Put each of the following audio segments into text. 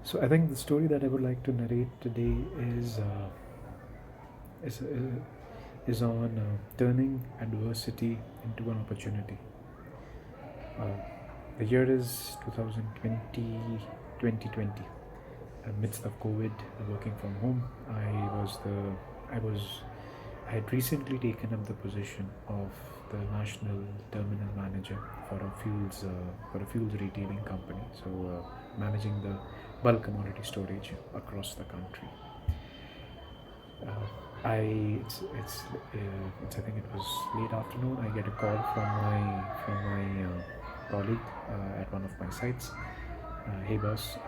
So I think the story that I would like to narrate today is is on turning adversity into an opportunity. Uh, the year is 2020, 2020. Amidst of COVID, working from home, I was I had recently taken up the position of the national terminal manager for a fuels retailing company. So managing the bulk commodity storage across the country. Uh, I it's I think it was late afternoon. I get a call from my colleague at one of my sites. Hey boss,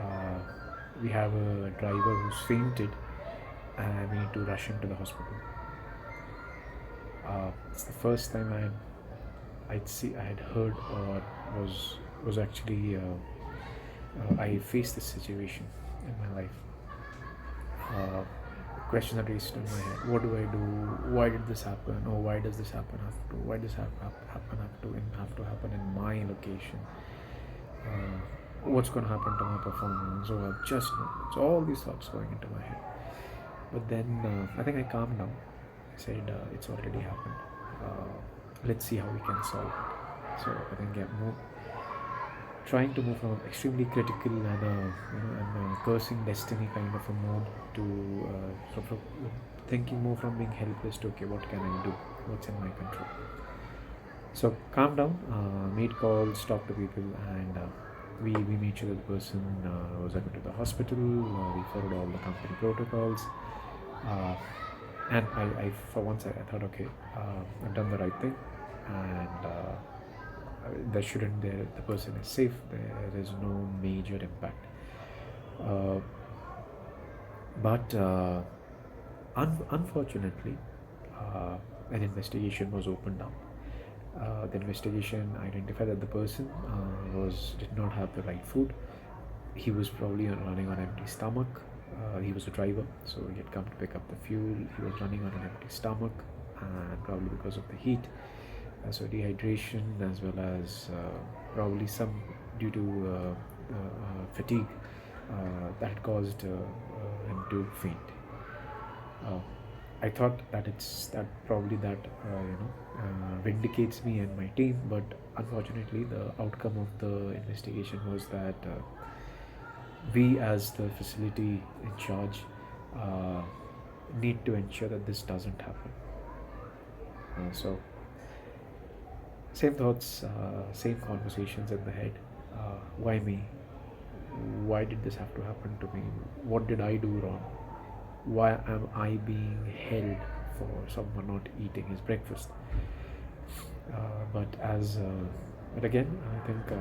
we have a driver who's fainted, and we need to rush him to the hospital. It's the first time I had heard or was actually I faced this situation in my life. Uh, Questions are raised in my head. What do I do? Why did this happen? Or why does this happen have to? Why does have to happen in my location? What's going to happen to my performance? Or just so all these thoughts going into my head. But then I think I calmed down. I said it's already happened. Let's see how we can solve it. So I think trying to move from extremely critical and cursing destiny kind of a mode to sort of thinking more from being helpless to okay, what can I do? What's in my control? So calm down, made calls, talk to people, and we made sure that the person was admitted to the hospital. We followed all the company protocols, uh, and I for once I thought, okay, I've done the right thing, and there shouldn't the person is safe. There is no major impact. Uh, but unfortunately, an investigation was opened up. The investigation identified that the person did not have the right food. He was probably running on empty stomach. He was a driver, so he had come to pick up the fuel. He was running on an empty stomach, and probably because of the heat, so dehydration, as well as probably some due to fatigue that caused him to faint. I thought that vindicates me and my team, but unfortunately, the outcome of the investigation was that we, as the facility in charge, uh, need to ensure that this doesn't happen. So, same thoughts, same conversations in the head. Why me? Why did this have to happen to me? What did I do wrong? Why am I being held for someone not eating his breakfast? But again, I think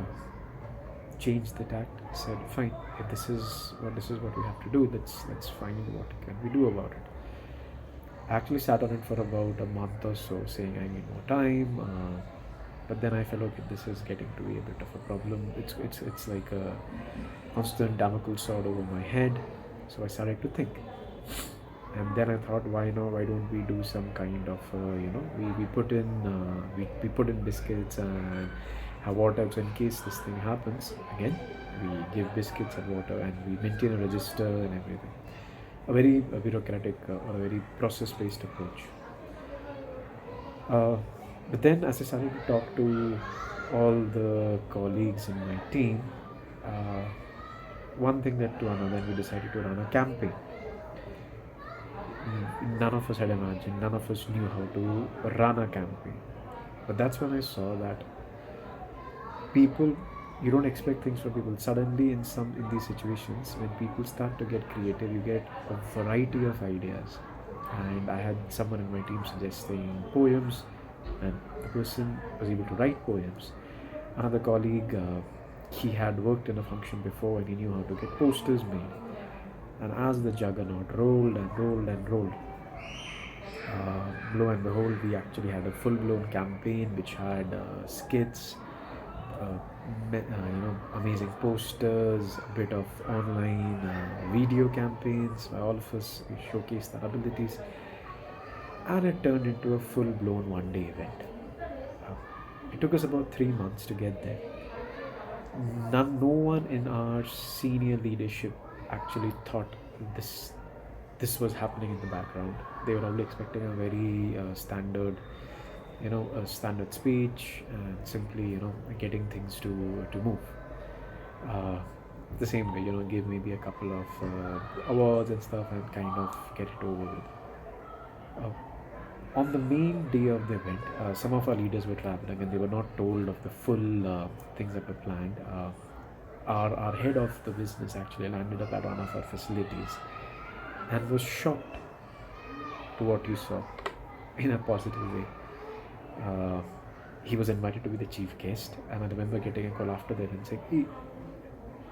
changed the tact. Said, fine, if this is what we have to do. Let's find what can we do about it. Actually, sat on it for about a month or so, saying I need more time. But then I felt, okay, this is getting to be a bit of a problem. It's like a constant Damocles sword over my head. So I started to think, and then I thought, why not? Why don't we do some kind of we put in biscuits and have water, so in case this thing happens again, we give biscuits and water, and we maintain a register and everything. A very bureaucratic or a very process-based approach. But then, as I started to talk to all the colleagues in my team, uh, one thing led to another, and we decided to run a campaign. None of us had imagined, none of us knew how to run a campaign. But that's when I saw that people, you don't expect things from people. Suddenly, in these situations, when people start to get creative, you get a variety of ideas. And I had someone in my team suggesting poems, and the person was able to write poems. Another colleague, he had worked in a function before, and he knew how to get posters made. And as the juggernaut rolled and rolled and rolled, lo and behold, we actually had a full-blown campaign which had skits, amazing posters, a bit of online video campaigns by all of us. We showcased our abilities, and it turned into a full-blown one-day event. Uh, it took us about 3 months to get there. No one in our senior leadership actually thought this this was happening in the background. They were probably expecting a very standard, a standard speech and simply, getting things to move. Uh, the same way, give maybe a couple of awards and stuff and kind of get it over with. Uh, on the main day of the event, some of our leaders were traveling and they were not told of the full things that were planned. Our head of the business actually landed up at one of our facilities and was shocked to what you saw in a positive way. Uh, he was invited to be the chief guest, and I remember getting a call after that and saying, "Hey,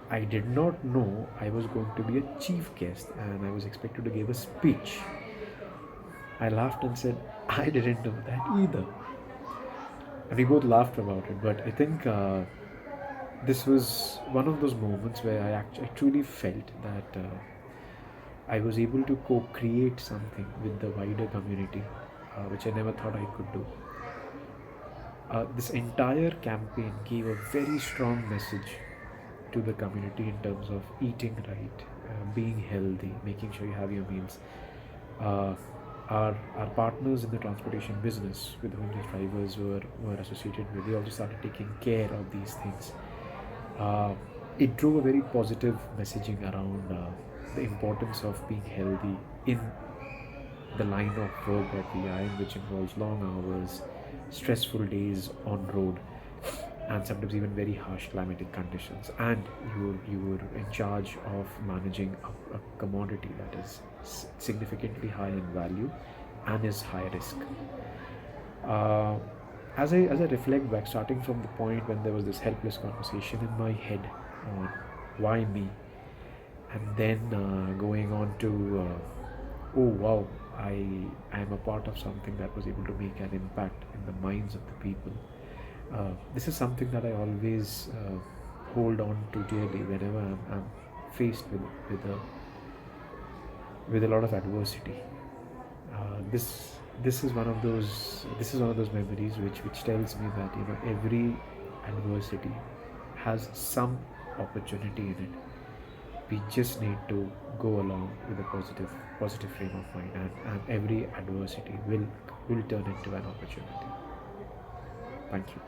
I did not know I was going to be a chief guest and I was expected to give a speech." I laughed and said, "I didn't know that either." And we both laughed about it, but I think this was one of those moments where I truly felt that I was able to co create something with the wider community, which I never thought I could do. This entire campaign gave a very strong message to the community in terms of eating right, being healthy, making sure you have your meals. Uh, our partners in the transportation business with whom the drivers were associated with, they also started taking care of these things. Uh, it drove a very positive messaging around the importance of being healthy in the line of work that we are in, which involves long hours, stressful days on road, and sometimes even very harsh climatic conditions. And you were in charge of managing a commodity that is significantly high in value and is high risk. Uh, as I reflect back, starting from the point when there was this helpless conversation in my head on why me, and then going on to oh wow, I am a part of something that was able to make an impact in the minds of the people. This is something that I always hold on to dearly whenever I'm faced with a lot of adversity. This is one of those memories which tells me that every adversity has some opportunity in it. We just need to go along with a positive frame of mind, and every adversity will turn into an opportunity. Thank you.